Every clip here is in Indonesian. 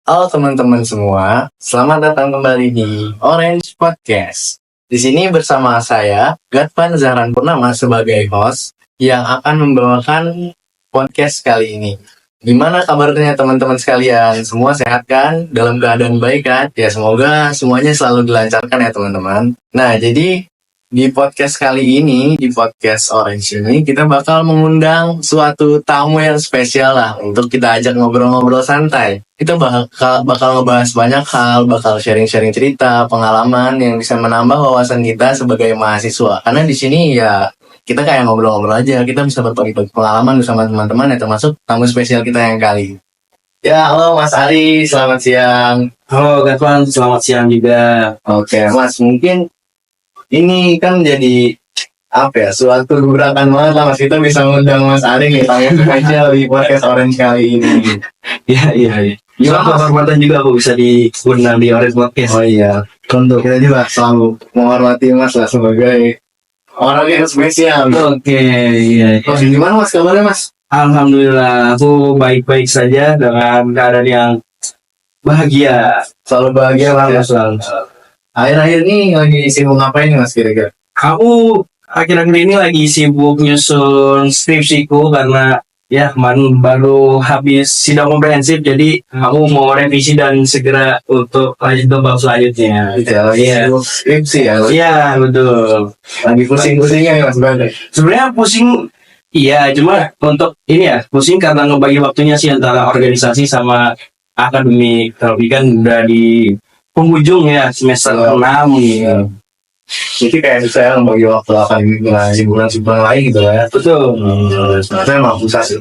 Halo teman-teman semua, selamat datang kembali di Orange Podcast. Di sini bersama saya, Gatvan Zahran Purnama sebagai host yang akan membawakan podcast kali ini. Gimana kabarnya teman-teman sekalian? Semua sehat kan? Dalam keadaan baik kan? Ya semoga semuanya selalu dilancarkan ya teman-teman. Nah jadi di podcast kali ini, di podcast Orange ini, kita bakal mengundang suatu tamu yang spesial lah untuk kita ajak ngobrol-ngobrol santai. Kita bakal ngebahas banyak hal, bakal sharing-sharing cerita, pengalaman yang bisa menambah wawasan kita sebagai mahasiswa. Karena di sini ya kita kayak ngobrol-ngobrol aja, kita bisa berbagi pengalaman bersama teman-teman ya termasuk tamu spesial kita yang kali. Ya, halo Mas Ari, selamat siang. Halo Gatwan, selamat siang juga. Oke, Mas, mungkin ini kan jadi apa ya, suatu gerakan banget lah Mas, kita bisa ngundang Mas Ari nih tamu spesial di podcast Orange kali ini. Iya. Suatu kehormatan juga aku bisa diundang di Orange Podcast. Oh iya, untuk kita juga selalu menghormati Mas lah sebagai orang yang spesial. Oke, iya. Oh, gimana Mas kabarnya Mas? Alhamdulillah, aku baik-baik saja dengan keadaan yang bahagia. Selalu bahagia lah Mas. Selalu. Akhir-akhir ini lagi sibuk ngapain nih Mas kira-kira? Aku akhir-akhir ini lagi sibuk nyusun skripsiku karena ya kemarin baru habis sidang komprehensif, jadi aku mau revisi dan segera untuk lanjut ke bab selanjutnya. Iya. Skripsi ya. Iya, betul. Lagi pusing-pusingnya ya Mas Bang. Sebenarnya pusing, iya, cuma untuk ini ya pusing karena ngebagi waktunya sih antara organisasi sama akademik. Tapi kan udah di penghujung ya semester 6 gitu. Jadi kayak saya membagi waktu akan dengan hiburan-hiburan lain gitu ya. Betul. Sebenarnya emang susah sih.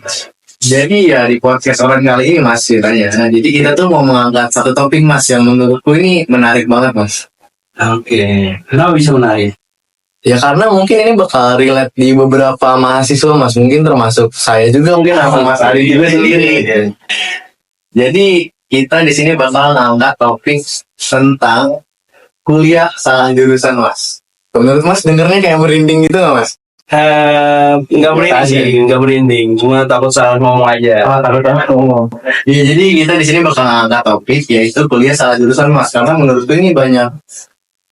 Jadi ya di podcast orang kali ini Mas ceritanya. Nah, jadi kita tuh mau mengangkat satu topik Mas yang menurutku ini menarik banget Mas. Oke. Kenapa bisa menarik? Ya karena mungkin ini bakal relate di beberapa mahasiswa Mas. Mungkin termasuk saya juga, mungkin sama Mas Ari juga sendiri. Jadi kita di sini bakal ngangkat topik tentang kuliah salah jurusan Mas. Menurut Mas dengernya kayak merinding gitu nggak Mas? Nggak merinding sih, nggak merinding. Cuma takut salah ngomong aja. Takut ngomong. Iya, jadi kita di sini bakal ngangkat topik yaitu kuliah salah jurusan Mas. Karena menurutku ini banyak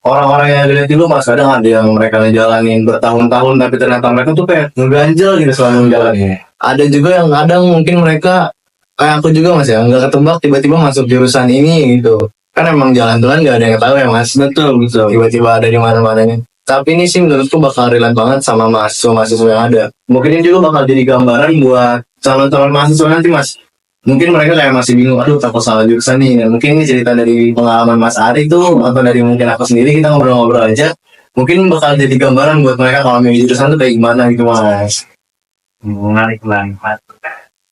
orang-orang yang ada dulu Mas. Kadang ada yang mereka ngejalanin bertahun-tahun tapi ternyata mereka tuh kayak ngeganjel gitu selama menjalani. Ada juga yang kadang mungkin mereka kayak aku juga Mas ya, nggak ketebak tiba-tiba masuk jurusan ini gitu. Kan emang jalan Tuhan nggak ada yang tahu ya Mas. Betul. Tiba-tiba ada di mana-mananya. Tapi ini sih menurutku bakal relate banget sama mahasiswa-mahasiswa yang ada. Mungkin ini juga bakal jadi gambaran buat calon-calon mahasiswa nanti Mas. Mungkin mereka kayak masih bingung, aduh takut salah jurusan nih. Dan mungkin ini cerita dari pengalaman Mas Ari tuh, atau dari mungkin aku sendiri, kita ngobrol-ngobrol aja. Mungkin bakal jadi gambaran buat mereka kalau milih jurusan tuh kayak gimana gitu Mas. Menarik banget.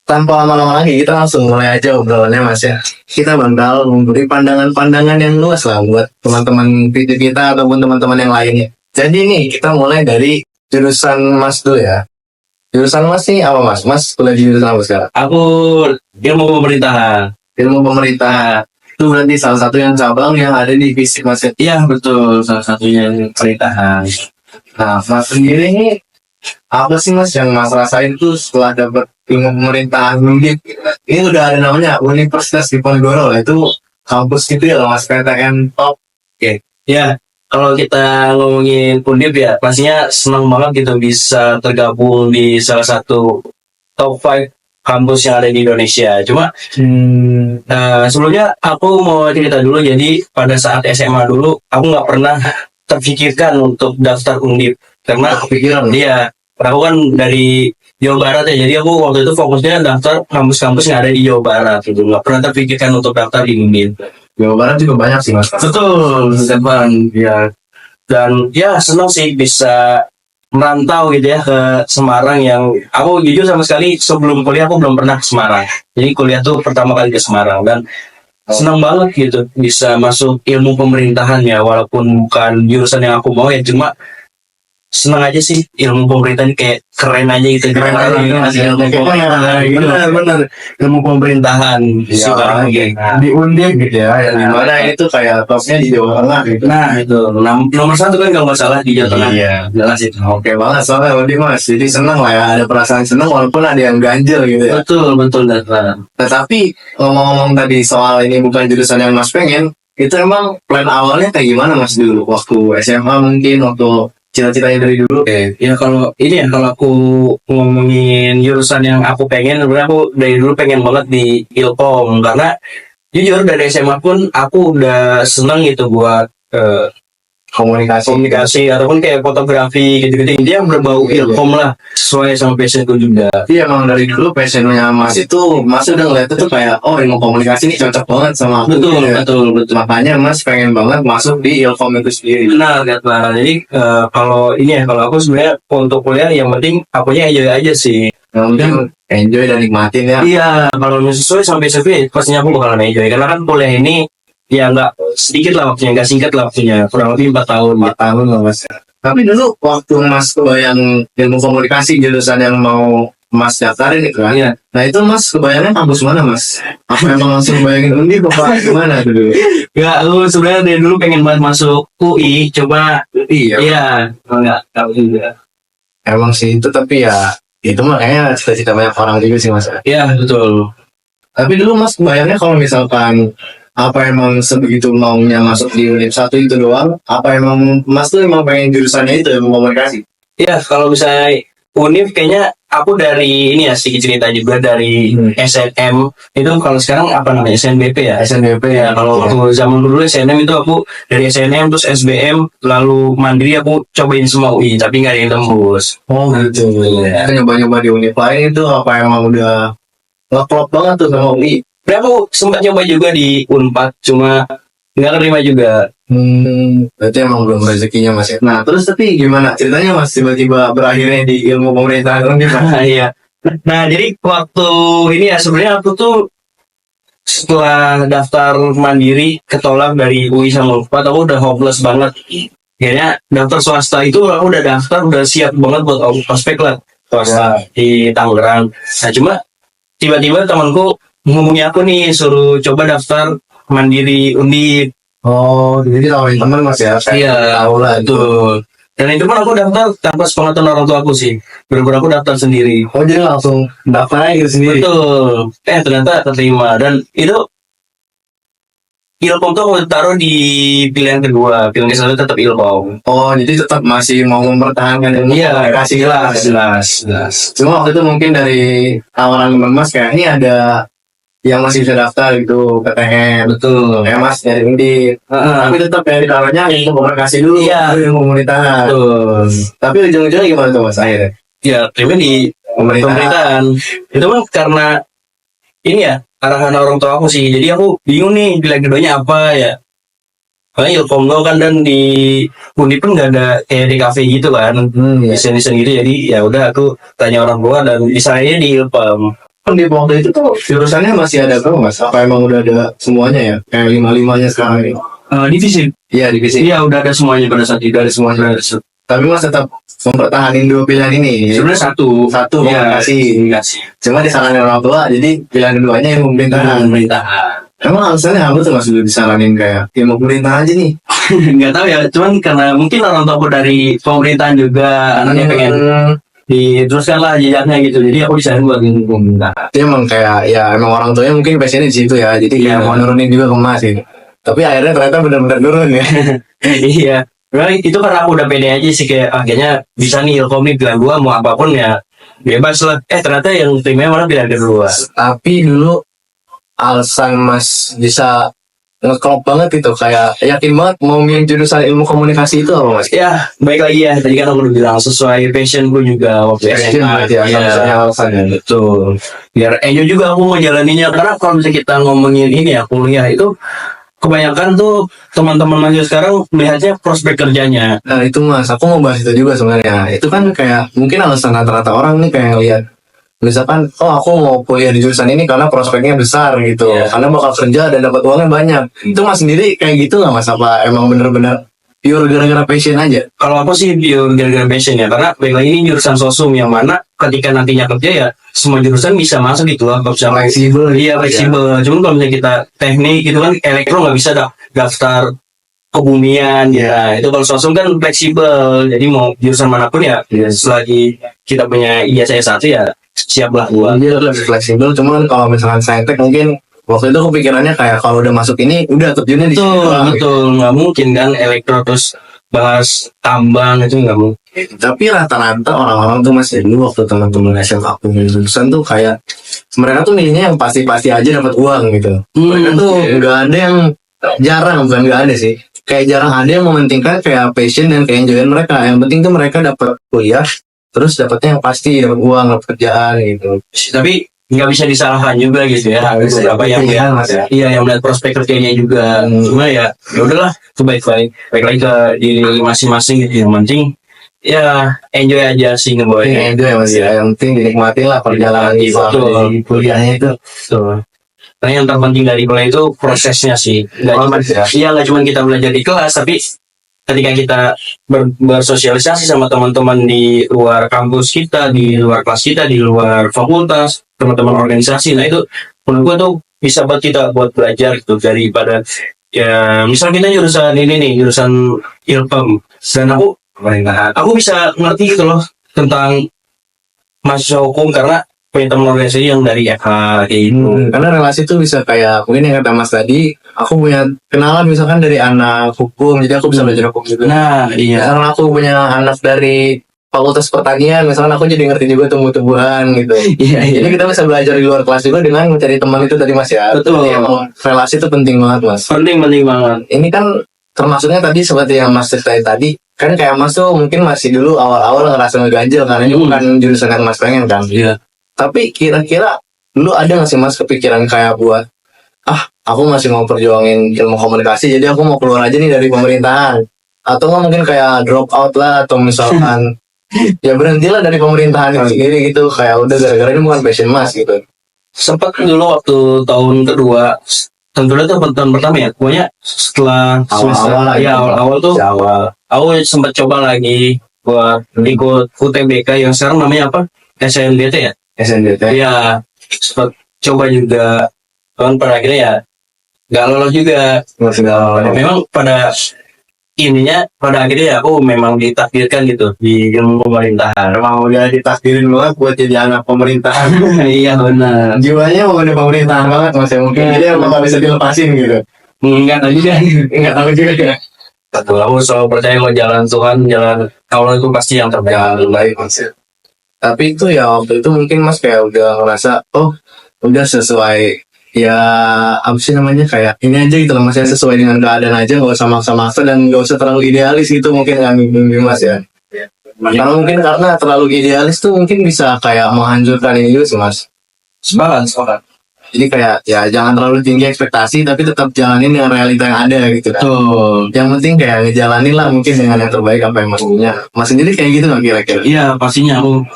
Tanpa lama-lama lagi, kita langsung mulai aja obrolannya Mas ya. Kita bakal memberi pandangan-pandangan yang luas lah buat teman-teman kita ataupun teman-teman yang lainnya. Jadi nih, kita mulai dari jurusan Mas dulu ya. Jurusan Mas nih apa Mas? Mas kuliah di jurusan apa sekarang? Aku ilmu pemerintahan. Ilmu pemerintah. Itu berarti salah satu yang cabang yang ada di FISIP Mas ya? Iya betul, salah satunya pemerintahan. Nah, Mas sendiri ini apa sih Mas yang Mas rasain tuh setelah dapat ilmu pemerintahan Undip? Ini udah ada namanya Universitas Diponegoro lah, itu kampus gitu ya Mas, PTN top. Oke. Ya, kalau kita ngomongin Undip ya, pastinya senang banget gitu bisa tergabung di salah satu top 5 kampus yang ada di Indonesia. Cuma sebelumnya aku mau cerita dulu. Jadi pada saat SMA dulu, aku nggak pernah terpikirkan untuk daftar Undip karena Kepikiran dia aku kan dari Jawa Barat ya, jadi aku waktu itu fokusnya daftar kampus-kampus yang ada di Jawa Barat gitu, nggak pernah terpikirkan untuk daftar di Undip. Jawa Barat juga banyak sih Mas. Betul, Stefan. Ya, dan ya senang sih bisa merantau gitu ya ke Semarang, yang aku jujur sama sekali sebelum kuliah aku belum pernah ke Semarang. Jadi kuliah tuh pertama kali ke Semarang dan senang banget gitu bisa masuk ilmu pemerintahan ya, walaupun bukan jurusan yang aku mau ya, cuma senang aja sih ilmu pemerintahan, kayak keren aja gitu. Keren aja gitu, Mas, Mas. ilmu pemerintahan. Benar. Ilmu pemerintahan. Iya, Suka di Undip gitu ya, yang dimana ini tuh kayak topnya di Jawa Tengah gitu. Nah itu nomor satu kan kalau nggak salah di Jawa Tengah. Iya. Jelas itu. Oke banget soalnya Undip Mas, jadi seneng lah ya, ada perasaan seneng walaupun ada yang ganjel gitu ya. Betul Datra. Tetapi ngomong-ngomong tadi soal ini bukan jurusan yang Mas pengen, itu emang plan awalnya kayak gimana Mas dulu? Waktu SMA mungkin, waktu cita-citanya dari dulu? Oke, ya kalau ini ya, kalau aku ngomongin jurusan yang aku pengen, sebenarnya aku dari dulu pengen banget di Ilkom, karena jujur dari SMA pun aku udah seneng gitu buat komunikasi ataupun kayak fotografi gitu-gitu. Dia berbau Iya. Ilkom lah, sesuai sama passionku juga. Iya emang dari dulu passionnya Mas itu, Mas udah ngeliat itu kayak, oh ilmu komunikasi ini cocok banget sama aku. Betul, gitu ya. betul. Makanya Mas pengen banget masuk di Ilkom itu sendiri. Benar, Kak. Jadi kalau ini ya, kalau aku sebenarnya untuk kuliah yang penting akunya enjoy aja sih. Yang penting enjoy dan nikmatin ya. Iya, kalau sesuai sampai CV, pastinya aku bakalan enjoy. Karena kan kuliah ini ya nggak sedikit lah waktunya, nggak singkat lah waktunya. Kurang lebih 4 tahun. 4 tahun lah Mas. Tapi dulu waktu Mas kebayang ilmu komunikasi jurusan yang mau Mas daftarin itu kan? Iya. Nah itu Mas kebayangnya kampus mana Mas? Apa emang langsung bayangin Undip apa gimana dulu? Ya, aku sebenarnya dari dulu pengen banget masuk UI, coba Iya. iya, nggak tahu juga. Emang sih itu, tapi ya itu mah kayaknya cita-cita banyak orang juga sih Mas. Iya, betul. Tapi dulu Mas bayangnya kalau misalkan apa emang sebegitu maunya masuk di Undip 1 itu doang? Apa emang Mas tuh emang pengen jurusannya itu ilmu komunikasi? Iya, kalau misalnya Univ kayaknya aku dari ini ya, sedikit cerita juga dari SNM itu. Kalau sekarang apa namanya, SNBP ya? SNBP Ya, kalau waktu zaman dulu SNM itu aku dari SNM terus SBM lalu mandiri, aku cobain semua UI tapi nggak ada yang tembus. Oh gitu. Iya. Kita nyoba-nyoba di Undip lain itu apa emang udah ngeklop banget tuh sama UI? Tapi aku sempat nyoba juga di Unpad, cuma nggak terima juga. Berarti emang belum rezekinya Mas ya. Nah terus tapi gimana ceritanya Mas tiba-tiba berakhirnya di ilmu pemerintahan Undip Mas? Iya. Nah, jadi waktu ini ya sebenarnya aku tuh setelah daftar mandiri ketolak dari UI sama Unpad, aku udah hopeless banget. Kayaknya daftar swasta itu aku udah daftar, udah siap banget buat ospek lah swasta di Tangerang. Nah, cuma tiba-tiba temanku ngomongin aku nih, suruh coba daftar mandiri Undip. Oh jadi tawarin teman Mas ya? Iya, Tahu lah itu. betul. Dan itu pun aku daftar tanpa sepengetahuan orang tua aku sih. Bener-bener aku daftar sendiri. Oh jadi langsung daftar aja gitu sendiri? Betul. Ternyata terterima. Dan itu Ilkom tuh aku taruh di pilihan kedua. Pilihan ke-1 tetap Ilkom. Oh jadi tetap masih mau mempertahankan ilmu komunikasi jelas. Cuma waktu itu mungkin dari tawaran teman Mas kayak ini ada yang masih bisa daftar gitu PTN. Betul. Ya Mas dari Undip. Tapi tetap yang ditaruhnya ilmu komunikasi dulu. Iya. Ilmu pemerintahan. Betul. Tapi ujung-ujungnya gimana tuh Mas akhirnya? Ya, terima di pemerintahan. Itu kan karena ini ya, arahan orang tua aku sih. Jadi aku bingung nih pilihan keduanya apa ya. Karena Ilkom lo kan, dan di Undip pun nggak ada kayak di kafe gitu kan. Ya. Desain gitu. Jadi ya udah aku tanya orang tua dan disayanya di Ilkom. Di waktu itu tuh jurusannya masih ada berapa Mas? Apa emang udah ada semuanya ya? Kayak 5-5-nya sekarang ini? Divisi. Iya divisi. Iya, udah ada semuanya pada saat itu. Udah ada semuanya. Tapi Mas tetap mempertahankan 2 pilihan ini. Sebenarnya satu komunikasi. Cuma disaranin orang tua, jadi pilihan keduanya yang pemerintahan. Emang alasannya apa tuh Mas dulu disaranin kayak ilmu pemerintahan aja nih? Nggak tahu ya, cuman karena mungkin orang tua aku dari pemerintahan juga, anaknya pengen diteruskan lah jejaknya gitu. Jadi aku disaranin buat ilmu pemerintahan. Dia emang kayak ya emang orang tuanya mungkin passionnya di situ ya, jadi kayak mau nurunin juga ke Mas gitu. Tapi akhirnya ternyata benar-benar turun ya. Iya. Nah, itu karena aku udah pede aja sih, kayak kayaknya bisa nih Ilkom nih, pilihan gua mau apapun ya bebas lah. Ternyata yang timnya malah pilihan kedua. Tapi dulu alasan Mas bisa ngeklop banget itu, kayak yakin banget mau milih jurusan ilmu komunikasi itu apa Mas? Ya, baik lagi ya. Tadi kan aku udah bilang sesuai passion gue juga waktu Passion SMA. berarti ya, satu-satunya alasannya. Betul. Biar enjoy juga aku ngejalaninnya. Karena kalau misalnya kita ngomongin ini ya, kuliah itu kebanyakan tuh teman-teman mahasiswa sekarang melihatnya prospek kerjanya. Nah itu Mas, aku mau bahas itu juga sebenarnya. Itu kan kayak mungkin alasan rata-rata orang nih kayak lihat, misalkan, oh aku mau kuliah di jurusan ini karena prospeknya besar gitu, karena bakal kerja dan dapat uangnya banyak. Itu Mas sendiri kayak gitu nggak Mas? Apa emang bener-bener pure gara-gara passion aja? Kalau aku sih pure gara-gara passion ya, karena baik lagi ini jurusan sosum yang mana ketika nantinya kerja ya semua jurusan bisa masuk gitu lah, nggak bisa Fleksibel. iya fleksibel. Cuman kalau misalnya kita teknik gitu kan elektro nggak bisa daftar kebumian ya, itu kalau sosum kan fleksibel, jadi mau jurusan manapun ya selagi kita punya ijazah S1 ya siap lah buat. Dia lebih fleksibel, cuman kalau misalkan saintek mungkin waktu itu kepikirannya kayak kalau udah masuk ini udah terjunnya di sini Betul, doang. betul, nggak mungkin kan elektro terus bahas tambang itu nggak mungkin. Tapi rata-rata orang-orang tuh masih dulu waktu teman-teman SMA aku milih jurusan tuh kayak mereka tuh milihnya yang pasti-pasti aja dapat uang gitu. Mereka tuh nggak ada yang jarang, bukan nggak ada sih. Kayak jarang ada yang mementingkan kayak passion dan kayak enjoy mereka. Yang penting tuh mereka dapat kuliah, terus dapatnya yang pasti dapat uang, dapat kerjaan gitu. Tapi nggak bisa disalahkan juga gitu ya. Ada beberapa yang Pilihan, Mas, ya. iya yang melihat prospek kerjanya juga. Cuma ya udahlah, itu baik lagi ke diri masing-masing gitu. Yang penting ya enjoy aja sih ngeboy. Enjoy Mas ya. Yang penting dinikmati lah perjalanan Betul. selama di kuliahnya itu. Betul. Karena yang terpenting dari kuliah itu prosesnya sih. Nggak cuma Ya. iya nggak cuma kita belajar di kelas, tapi ketika kita bersosialisasi sama teman-teman di luar kampus kita, di luar kelas kita, di luar fakultas, teman-teman organisasi, nah itu menurut gue tuh bisa buat kita buat belajar gitu daripada ya misal kita jurusan ini nih jurusan ilkom dan aku bisa ngerti gitu loh tentang mahasiswa hukum karena punya teman organisasi yang dari FH kayak gitu. Karena relasi tuh bisa kayak mungkin yang kata Mas tadi, aku punya kenalan misalkan dari anak hukum, jadi aku bisa belajar hukum juga. Nah iya. Misalkan aku punya anak dari Fakultas Pertanian, misalkan aku jadi ngerti juga tumbuh-tumbuhan gitu. Iya Jadi kita bisa belajar di luar kelas juga dengan mencari teman itu tadi Mas ya. Betul. Jadi emang relasi itu penting banget Mas. penting banget. Ini kan termasuknya tadi seperti yang Mas ceritain tadi, kan kayak Mas tuh mungkin masih dulu awal-awal ngerasa ngeganjel karena ini bukan jurusan yang Mas pengen kan. Iya. Tapi kira-kira lu ada gak sih Mas kepikiran kayak buat aku masih mau perjuangin ilmu komunikasi jadi aku mau keluar aja nih dari pemerintahan, atau nggak mungkin kayak drop out lah, atau misalkan ya berhentilah dari pemerintahan itu sendiri gitu, kayak udah gara-gara ini bukan passion Mas gitu. Sempat dulu waktu tahun kedua, tentunya tuh tahun pertama ya, pokoknya setelah Awal-awal ya awal-awal tuh awal aku sempat coba lagi buat ikut UTBK yang sekarang namanya apa, SNBT ya. SNBT. Iya, sempat coba juga, kan pada akhirnya ya nggak lolos juga. Masih nggak. Memang pada akhirnya ya aku memang ditakdirkan gitu di ilmu pemerintahan. Emang udah ditakdirin banget buat jadi anak pemerintahan. Iya benar. Jiwanya mau udah pemerintahan banget Mas ya, mungkin jadi emang nggak bisa dilepasin gitu. Enggak tahu juga. Nggak tahu juga ya. Betul, aku selalu percaya kalau jalan Tuhan, jalan Allah itu pasti yang terbaik. Yang terbaik Mas ya. Tapi itu ya waktu itu mungkin Mas kayak udah ngerasa udah sesuai ya apa sih namanya, kayak ini aja gitu loh Mas ya, sesuai dengan keadaan aja, nggak usah maksa-maksa dan nggak usah terlalu idealis gitu mungkin yang bimbing Mas ya. Karena mungkin karena terlalu idealis tuh mungkin bisa kayak menghancurkan ini juga sih Mas. Sepakat. Jadi kayak ya jangan terlalu tinggi ekspektasi tapi tetap jalanin dengan realita yang ada gitu kan. Betul. Yang penting kayak ngejalanin lah mungkin dengan yang terbaik apa yang Mas punya. Mas sendiri kayak gitu nggak kira-kira? Iya, pastinya aku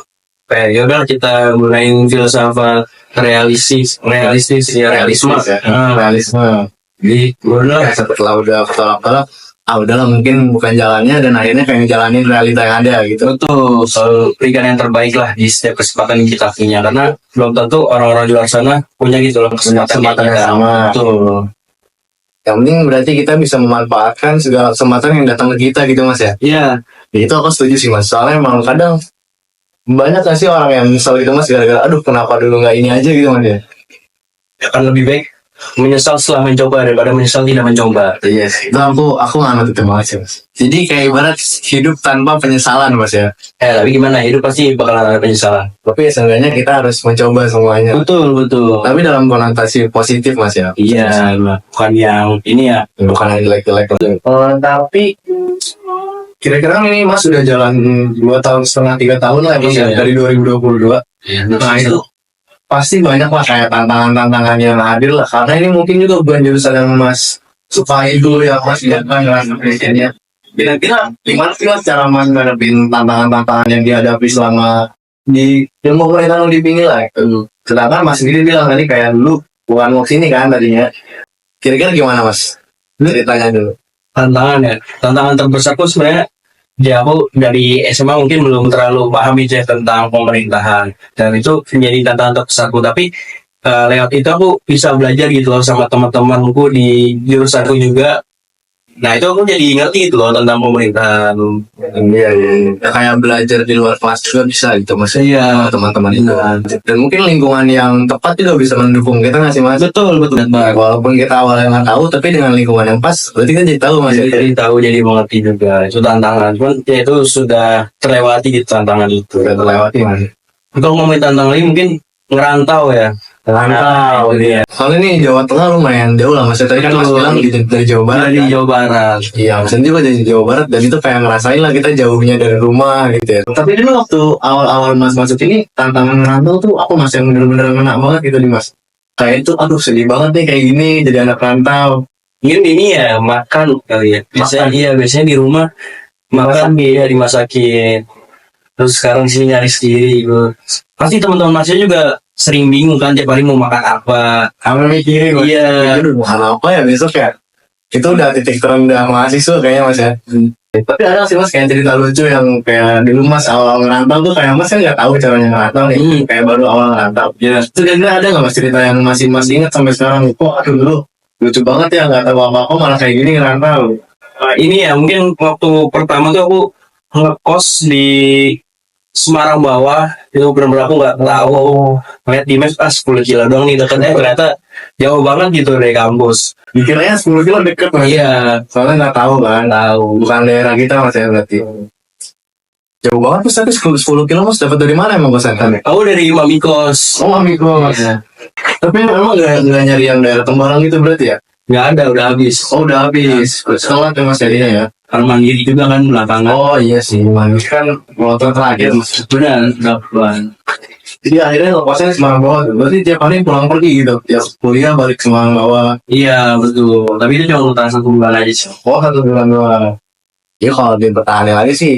kayak yaudah kita gunain filsafat realistis ya, realisme. ya. Realisme. Jadi udah Kayak setelah udah ketolak-tolak, udahlah mungkin bukan jalannya, dan akhirnya kayak ngejalanin realita yang ada gitu. betul, selalu berikan yang terbaik lah di setiap kesempatan yang kita punya, karena belum tentu orang-orang di luar sana punya gitu loh kesempatan yang sama. Betul. Yang penting berarti kita bisa memanfaatkan segala kesempatan yang datang ke kita gitu Mas ya. Iya, Ya, itu aku setuju sih Mas. Soalnya emang kadang banyak gak sih orang yang misal gitu Mas gara-gara aduh kenapa dulu nggak ini aja gitu Mas ya. akan lebih baik menyesal setelah mencoba daripada menyesal tidak mencoba. Iya sih. Itu aku nganut itu banget sih Mas. Jadi kayak ibarat hidup tanpa penyesalan Mas ya. Tapi gimana, hidup pasti bakalan ada penyesalan. Tapi ya seenggaknya kita harus mencoba semuanya. Betul. Tapi dalam konotasi positif Mas ya. Iya, bukan yang ini ya. Bukan yang jelek-jelek. Tapi kira-kira ini Mas sudah jalan 2,5 3 tahun lah Mas ya, Iya. dari 2022. Nah itu pasti banyak lah kayak tantangan-tantangan yang hadir lah, karena ini mungkin juga bukan jurusan yang Mas sukai dulu ya Mas ya kan passionnya. Kira-kira gimana sih Mas cara menghadapi tantangan-tantangan yang dihadapi selama di ilmu pemerintahan di Pingi lah gitu. Sedangkan Mas sendiri bilang tadi kayak dulu bukan mau sini kan tadinya. Kira-kira gimana Mas ceritanya dulu? tantangan terbesarku sebenarnya ya aku dari SMA mungkin belum terlalu paham aja tentang pemerintahan dan itu menjadi tantangan terbesarku, tapi lewat itu aku bisa belajar gitu loh sama teman-temanku di jurusanku juga. Nah itu aku jadi ngerti gitu loh tentang pemerintahan. Iya, iya, iya. Ya, kayak belajar di luar kelas juga bisa gitu mas. Iya. Sama teman-teman itu. Dan mungkin lingkungan yang tepat juga bisa mendukung kita nggak sih mas? Betul Bang. Walaupun kita awalnya nggak tahu, tapi dengan lingkungan yang pas, berarti kan jadi tahu mas. Jadi tahu, jadi mengerti juga itu tantangan. Cuman ya itu sudah terlewati gitu tantangan itu. Udah terlewati mas. Kalau ngomongin tantangan lagi mungkin ngerantau ya. Rantau, Iya. soalnya nih Jawa Tengah lumayan jauh lah mas. Tadi kan mas Betul. bilang dari Jawa Barat. Dari Kan? Jawa Barat. Iya, maksudnya juga dari Jawa Barat dan itu kayak ngerasain lah kita jauhnya dari rumah gitu ya. Tapi dulu waktu awal-awal mas masuk ini tantangan ngerantau tuh aku masih yang bener-bener ngena banget gitu nih mas. Kayak itu aduh sedih banget nih kayak gini jadi anak rantau. Ini ya makan kali ya. Biasanya di rumah makan ya dimasakin. Terus sekarang sih nyari sendiri gitu. Pasti teman-teman masnya juga sering bingung kan tiap hari mau makan apa. Kamu mikirin mas. Iya. Aduh makan apa ya besok ya. Itu udah titik terendah mahasiswa kayaknya mas ya. Tapi ada sih mas kayak cerita lucu yang kayak dulu mas awal ngerantau tuh kayak mas kan nggak tahu caranya ngerantau nih. Kayak baru awal ngerantau. Iya. Itu kira-kira ada nggak mas cerita yang masih mas ingat sampai sekarang? Kok aduh dulu lucu banget ya nggak tahu apa-apa malah kayak gini ngerantau. Ini ya mungkin waktu pertama tuh aku ngekos di Semarang bawah, itu benar-benar aku nggak tahu. Ngeliat di Maps 10 kilo doang nih dekatnya, ternyata jauh banget gitu dari kampus. Dikiranya 10 kilo deket mas. Iya. Soalnya nggak tahu kan. Tahu. Bukan daerah kita mas ya berarti. Jauh banget mas tapi 10 kilo mas dapat dari mana emang kosannya? Aku dari Mami Kos. Oh amigo mas. Iya. Tapi emang nggak nyari yang daerah Tembarang gitu berarti ya? Nggak ada, udah habis. Oh udah habis. Setelah tuh mas jadinya ya. Kalau mandiri juga kan belakangan. Oh iya sih, Manis kan motor terakhir. Benar, delapan. Jadi akhirnya lokasinya Semarang bawah tuh. Berarti tiap hari pulang pergi gitu. Tiap kuliah balik Semarang bawah. Iya betul. Tapi itu cuma bertahan 1 bulan aja sih. Oh 1 bulan doang. Ya kalau dipertahankan lagi sih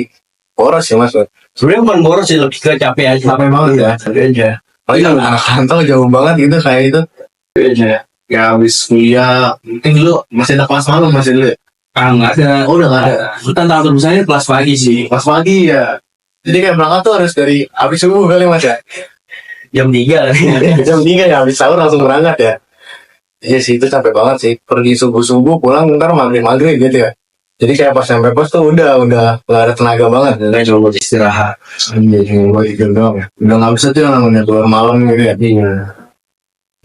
boros ya mas. Sebenarnya bukan boros sih, lebih ke capek aja. Capek banget ya. Capek aja. Oh iya anak rantau jauh banget gitu kayak itu. Capek aja. Ya habis kuliah. Mungkin dulu masih ada kelas malam masih dulu ya? Ah nggak ada. Oh udah nggak ada. Tantangan terbesarnya kelas pagi sih. Kelas pagi ya. Jadi kayak berangkat tuh harus dari habis subuh kali mas ya. Jam 3 kan. Jam 3 ya habis sahur langsung berangkat ya. Iya sih itu capek banget sih. Pergi subuh-subuh pulang ntar maghrib gitu ya. Jadi kayak pas sampai pos tuh udah nggak ada tenaga banget. Saya cuma buat istirahat. Iya cuma buat tidur doang ya. Udah nggak bisa tuh yang namanya keluar malam gitu ya. Iya.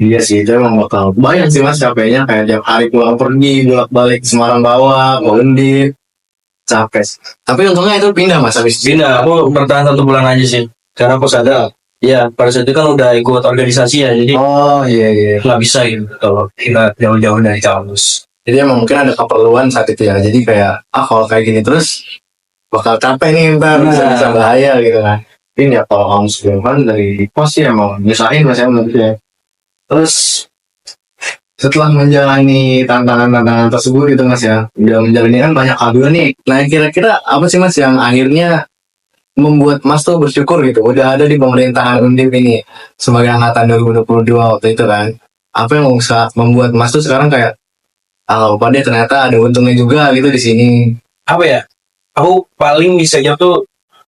Iya sih itu emang bakal banyak sih mas capeknya kayak tiap hari pulang pergi bolak-balik Semarang bawah Undip capek. Tapi untungnya itu pindah mas habis Pindah, aku bertahan 1 bulan aja sih. Karena aku sadar, ya pada saat itu kan udah ikut organisasi ya, jadi Oh iya iya. nggak bisa gitu kalau kita jauh-jauh dari kampus. Jadi emang mungkin ada keperluan saat itu ya. Jadi kayak kalau kayak gini terus bakal capek nih ntar bisa bahaya gitu kan. Tapi ya kalau kamu sebelumnya dari pos sih emang nyusahin mas ya menurut saya. Terus setelah menjalani tantangan-tantangan tersebut gitu mas ya, udah menjalani kan banyak hal juga nih. Nah kira-kira apa sih mas yang akhirnya membuat mas tuh bersyukur gitu, udah ada di pemerintahan Undip ini sebagai angkatan 2022 waktu itu kan. Apa yang bisa membuat mas tuh sekarang kayak, ah lupa deh ternyata ada untungnya juga gitu di sini. Apa ya? Aku paling bisa jawab tuh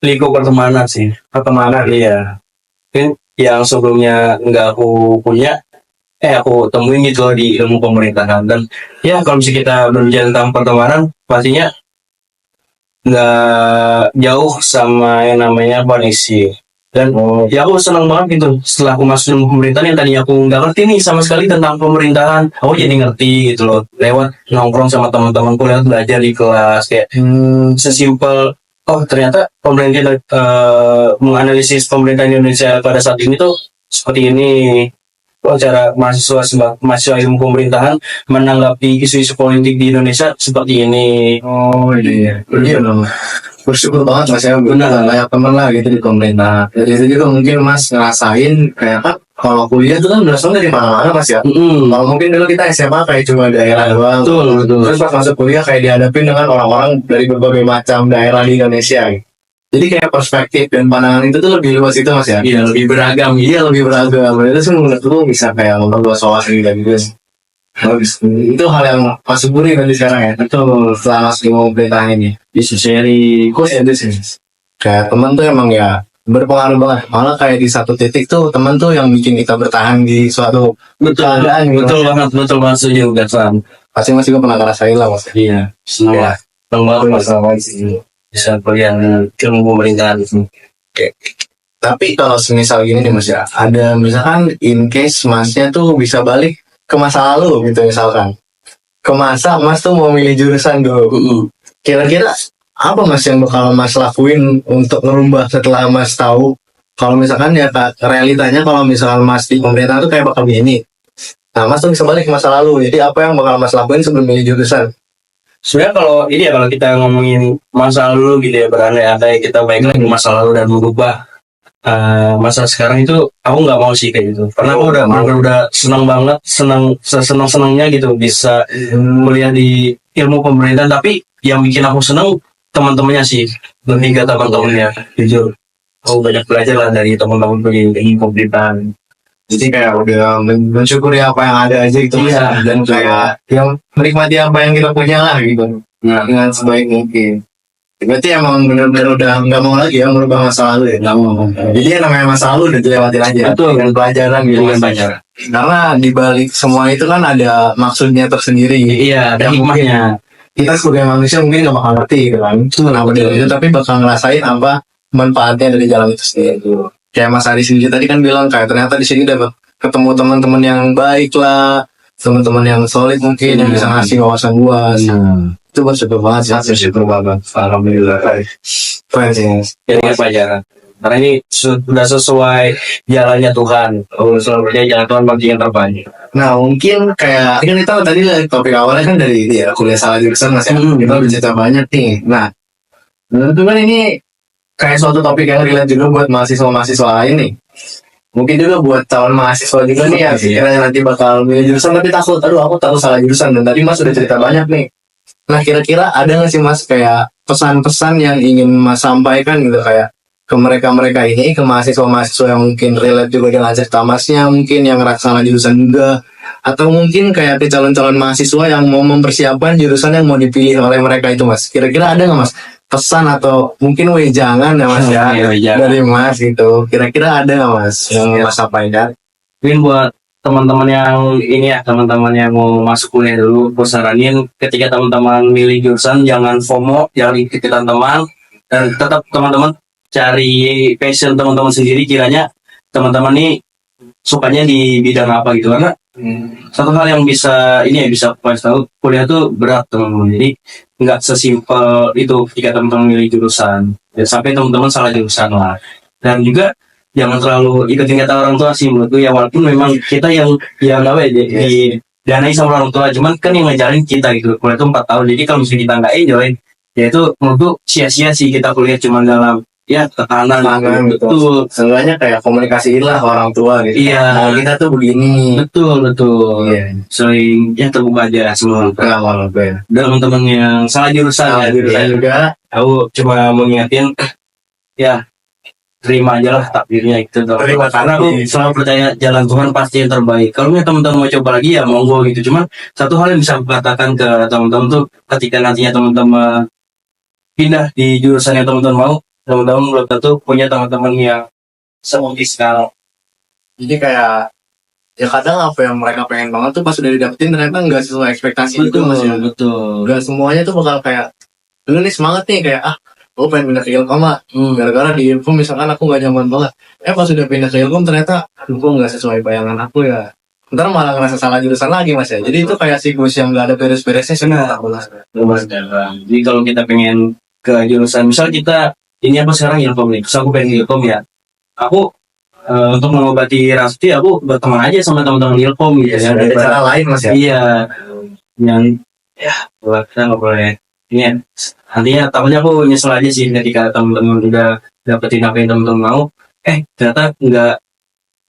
lingkup pertemanan sih. Pertemanan, iya. Mungkin yang sebelumnya nggak aku punya, aku temuin gitu loh di ilmu pemerintahan. Dan ya kalau misalnya kita berbicara tentang pertemanan, pastinya nggak jauh sama yang namanya koneksi. Dan ya aku senang banget gitu setelah aku masuk ilmu pemerintahan yang tadinya aku nggak ngerti nih sama sekali tentang pemerintahan, aku jadi ngerti gitu loh lewat nongkrong sama teman-temanku, lewat belajar di kelas kayak sesimpel oh ternyata pemerintah menganalisis pemerintahan Indonesia pada saat ini tuh seperti ini. Oh, cara mahasiswa ilmu pemerintahan menanggapi isu-isu politik di Indonesia seperti ini. Oh iya, iya dong. Bersyukur banget mas ya, benar banyak temen lah gitu di pemerintah. Jadi itu juga mungkin mas ngerasain kayak kan kalau kuliah tuh kan berasal dari mana-mana mas ya. Kalau mungkin dulu kita SMA kayak cuma daerah doang. Betul. Terus pas masuk kuliah kayak dihadapin dengan orang-orang dari berbagai macam daerah di Indonesia. Jadi kayak perspektif dan pandangan itu tuh lebih luas itu mas ya. Iya, lebih beragam. Iya lebih beragam. Itu sih menurut lu bisa kayak memperluas wawasan dan juga. Bagus. Itu hal yang Mas syukuri nanti sekarang ya. Betul. Setelah masuk di pemerintahan ini. Bisa sharing. Kok ya itu sih. Kayak teman tuh emang ya berpengaruh banget. Malah kayak di satu titik tuh teman tuh yang bikin kita bertahan di suatu Betul. keadaan gitu. Betul banget setuju Gatvan. Pasti Mas juga pernah ngerasain lah Mas. Iya. Senang Iya. lah. Senang banget Mas. Sama sih. Bisa kuliah ilmu pemerintahan. Tapi kalau semisal gini nih Mas ya, ada misalkan in case Masnya tuh bisa balik ke masa lalu gitu misalkan. Ke masa Mas tuh mau milih jurusan dulu. Kira-kira apa Mas yang bakal Mas lakuin untuk ngerubah setelah Mas tahu kalau misalkan ya realitanya kalau misalkan Mas di pemerintahan tuh kayak bakal begini. Nah Mas tuh bisa balik ke masa lalu. Jadi apa yang bakal Mas lakuin sebelum milih jurusan? Sebenarnya kalau ini ya kalau kita ngomongin masa lalu gitu ya berandai-andai kita balik lagi ke masa lalu dan merubah masa sekarang itu aku nggak mau sih kayak gitu karena aku udah senang banget senang senangnya gitu bisa kuliah di ilmu pemerintahan tapi yang bikin aku senang teman-temannya sih lebih ke teman-temannya jujur aku banyak belajar lah dari teman-teman di ilmu pemerintahan. Jadi kayak udah mensyukuri apa yang ada aja gitu Mas. Iya, Dan betul. kayak yang menikmati apa yang kita punya lah gitu dengan sebaik mungkin. Berarti emang benar-benar udah nggak mau lagi ya merubah masa lalu ya. Nggak mau. Jadi ya namanya masa lalu udah dilewatin aja. Betul. Dengan pelajaran gitu. Dengan Mas. pelajaran. Karena di balik semua itu kan ada maksudnya tersendiri. Iya, ada Yang mungkin hikmahnya. kita sebagai manusia mungkin nggak bakal ngerti gitu kan. Itu kenapa dia itu tapi bakal ngerasain apa manfaatnya dari jalan itu sendiri. Kayak Mas Ari sendiri tadi kan bilang kayak ternyata di sini dapat ketemu teman-teman yang baik lah, teman-teman yang solid mungkin yang bisa ngasih wawasan luas. Itu bersyukur banget sih. Bersyukur banget. Alhamdulillah. Keren sih. Mas. Jadi kan pelajaran. Karena ini sudah sesuai jalannya Tuhan. Oh, selalu percaya jalan Tuhan pasti yang terbaik. Nah mungkin kayak kan kita tadi lah topik awalnya kan dari ini ya kuliah salah jurusan Mas ya. Kita bercerita banyak nih. Nah tentu kan ini kayak suatu topik yang relate juga buat mahasiswa-mahasiswa lain nih. Mungkin juga buat calon mahasiswa juga nih ya sekiranya nanti bakal milih jurusan tapi takut, aduh aku takut salah jurusan dan tadi Mas sudah cerita banyak nih. Nah kira-kira ada nggak sih Mas kayak pesan-pesan yang ingin Mas sampaikan gitu kayak ke mereka-mereka ini, ke mahasiswa-mahasiswa yang mungkin relate juga dengan cerita Masnya, mungkin yang ngerasa salah jurusan juga, atau mungkin kayak ke calon-calon mahasiswa yang mau mempersiapkan jurusan yang mau dipilih oleh mereka itu Mas. Kira-kira ada nggak Mas pesan atau mungkin wejangan ya Mas ya dari Mas gitu. Kira-kira ada nggak Mas yang Mas sampaikan? Mungkin buat teman-teman yang ini ya, teman-teman yang mau masuk kuliah dulu, gue saranin ketika teman-teman milih jurusan jangan FOMO, jangan ikutan teman, dan tetap teman-teman cari passion teman-teman sendiri kiranya teman-teman nih sukanya di bidang apa gitu karena satu hal yang bisa ini ya bisa pas tahu kuliah tuh berat teman-teman jadi nggak sesimpel itu ketika teman-teman milih jurusan ya, sampai teman-teman salah jurusan lah dan juga jangan terlalu ikutin kata orang tua sih menurutku ya walaupun memang kita yang apa ya di danai sama orang tua cuman kan yang ngajarin kita gitu kuliah itu 4 tahun jadi kalau misalnya kita nggak enjoy ya itu menurutku sia-sia sih kita kuliah cuma dalam ya tekanan betul. Seenggaknya kayak komunikasiin lah ke orang tua gitu. Iya. Nah, kita tuh begini. betul Iya. sering ya terbuka aja semua Kalau gue teman-teman yang salah jurusan salah ya jurusan ya. juga. Aku cuma mau ngingetin ya terima aja lah takdirnya itu Terima karena aku selalu percaya jalan Tuhan pasti yang terbaik kalau misalnya teman-teman mau coba lagi ya monggo gitu cuman satu hal yang bisa aku katakan ke teman-teman tuh ketika nantinya teman-teman pindah di jurusan yang teman-teman mau teman-teman belum tentu punya teman-teman yang semotis sekarang. Jadi kayak ya kadang apa yang mereka pengen banget tuh pas udah didapetin ternyata nggak sesuai ekspektasi itu Mas ya. betul. Nggak semuanya tuh bakal kayak lu nih semangat nih kayak gue pengen pindah ke Ilkom lah. Gara-gara di Ilkom misalkan aku nggak nyaman banget. Pas udah pindah ke Ilkom ternyata aduh kok nggak sesuai bayangan aku ya. Ntar malah ngerasa salah jurusan lagi Mas ya. Jadi itu kayak siklus yang nggak ada beres-beresnya sih. Jadi kalau kita pengen ke jurusan misal kita ini apa sekarang Ilkom nih, terus aku pengen Ilkom ya. Aku untuk mengobati rasa itu aku berteman aja sama teman-teman Ilkom gitu ya. Ada cara lain Mas ya. Iya, yang ya kita nggak boleh. Ini ya, nantinya takutnya aku nyesel aja sih ketika teman-teman udah dapetin apa yang teman-teman mau. Ternyata nggak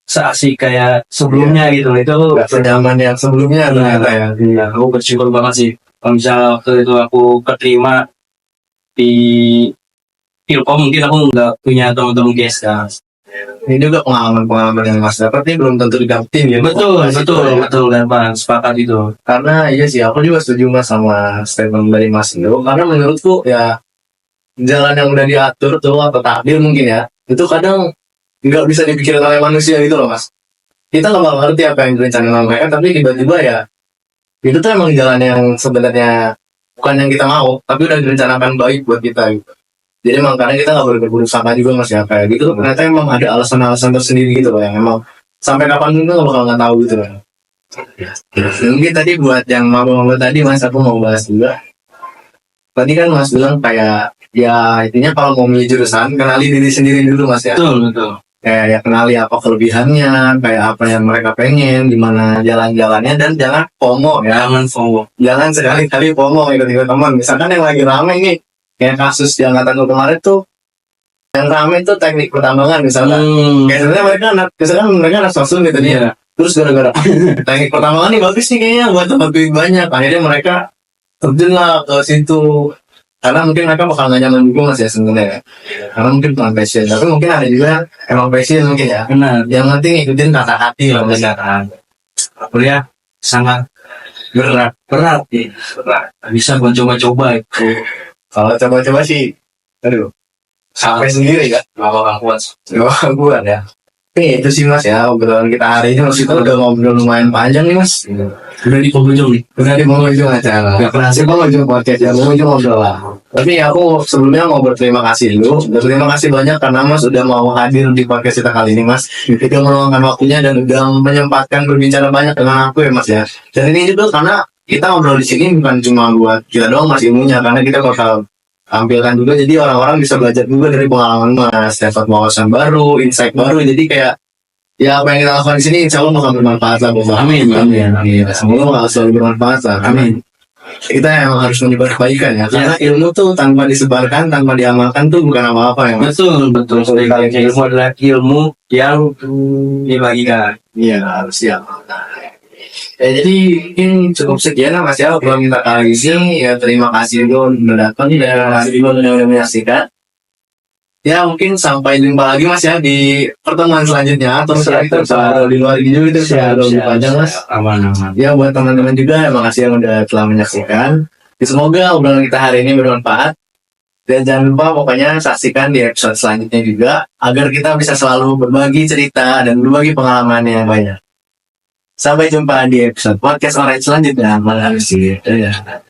seasik kayak sebelumnya gitu. Itu Nggak senyaman yang sebelumnya ternyata ya. Iya, aku bersyukur banget sih. Kalau misalnya waktu itu aku keterima di Ilkom mungkin aku nggak punya teman-teman guys kan. ini juga pengalaman-pengalaman yang Mas dapat ini belum tentu didapetin ya. Betul kan Bang, sepakat itu. Karena iya sih, aku juga setuju Mas sama statement dari Mas itu. Karena menurutku ya jalan yang udah diatur tuh atau takdir mungkin ya, itu kadang nggak bisa dipikirin oleh manusia gitu loh Mas. Kita nggak bakal ngerti apa yang direncanain sama mereka, tapi tiba-tiba ya itu tuh emang jalan yang sebenarnya bukan yang kita mau, tapi udah direncanakan baik buat kita gitu. Jadi emang kadang kita nggak boleh berburu sangka juga Mas ya, kayak gitu ternyata emang ada alasan-alasan tersendiri gitu loh yang emang sampai kapan kita nggak bakal nggak tahu gitu loh. Mungkin tadi buat yang mau tadi Mas, aku mau bahas juga. Tadi kan Mas bilang kayak ya intinya kalau mau milih jurusan kenali diri sendiri dulu Mas ya. Betul. Kayak ya kenali apa kelebihannya, kayak apa yang mereka pengen, gimana jalan-jalannya, dan jangan FOMO ya. Jangan FOMO. Jangan sekali-kali FOMO ikut-ikut teman. Misalkan yang lagi rame nih, kayak kasus di angkatanku kemarin tuh, yang rame tuh teknik pertambangan misalkan. Kayak sebenarnya mereka anak sosum gitu nih. Iya. Terus gara-gara teknik pertambangan nih bagus nih kayaknya buat tempat duit banyak. Akhirnya mereka terjun lah ke situ. Karena mungkin mereka bakal nggak nyaman juga Mas ya sebenarnya. Karena mungkin bukan passion. Tapi mungkin ada juga emang passion mungkin ya. Benar. Yang penting ikutin kata hati lah Mas. Kuliah sangat berat. Berat. Bisa buat coba-coba itu. Kalau coba-coba sih, aduh, sampai sendiri kan. Gak bakal kuat. Gak kuat ya. Tapi itu sih Mas ya, obrolan kita hari ini Mas, kita udah ngobrol lumayan panjang nih Mas. Udah di penghujung nih. Udah di penghujung acara. Gak kerasa. Di penghujung podcast ya, penghujung ngobrol lah. Tapi aku sebelumnya mau berterima kasih dulu. Terima kasih banyak karena Mas udah mau hadir di podcast kita kali ini Mas. Udah meluangkan waktunya dan udah menyempatkan berbicara banyak dengan aku ya Mas ya. Dan ini juga karena kita ngobrol di sini bukan cuma buat kita doang Mas ilmunya, karena kita bakal tampilkan juga, jadi orang-orang bisa belajar juga dari pengalaman Mas, dapat wawasan baru, insight baru. Jadi kayak ya apa yang kita lakukan di sini insya Allah bakal bermanfaat lah buat Amin. semoga bakal selalu bermanfaat lah. Amin. Kita emang harus menyebar kebaikan ya, karena ilmu tuh tanpa disebarkan, tanpa diamalkan tuh bukan apa-apa ya Mas. Betul. Ilmu adalah ilmu yang dibagikan. Iya harus ya. Jadi mungkin cukup sekian lah Mas ya obrolan kita kali ini. Ya terima kasih juga udah datang dan terima kasih juga udah menyaksikan. Ya mungkin sampai jumpa lagi Mas ya di pertemuan selanjutnya, atau kita bisa di luar gitu itu bisa lebih panjang Mas. Aman. Ya buat teman-teman juga makasih yang udah telah menyaksikan. Ya, semoga obrolan kita hari ini bermanfaat. Dan jangan lupa pokoknya saksikan di episode selanjutnya juga agar kita bisa selalu berbagi cerita dan berbagi pengalaman yang banyak. Sampai jumpa di episode podcast Orange selanjutnya. Malam sih. Ya.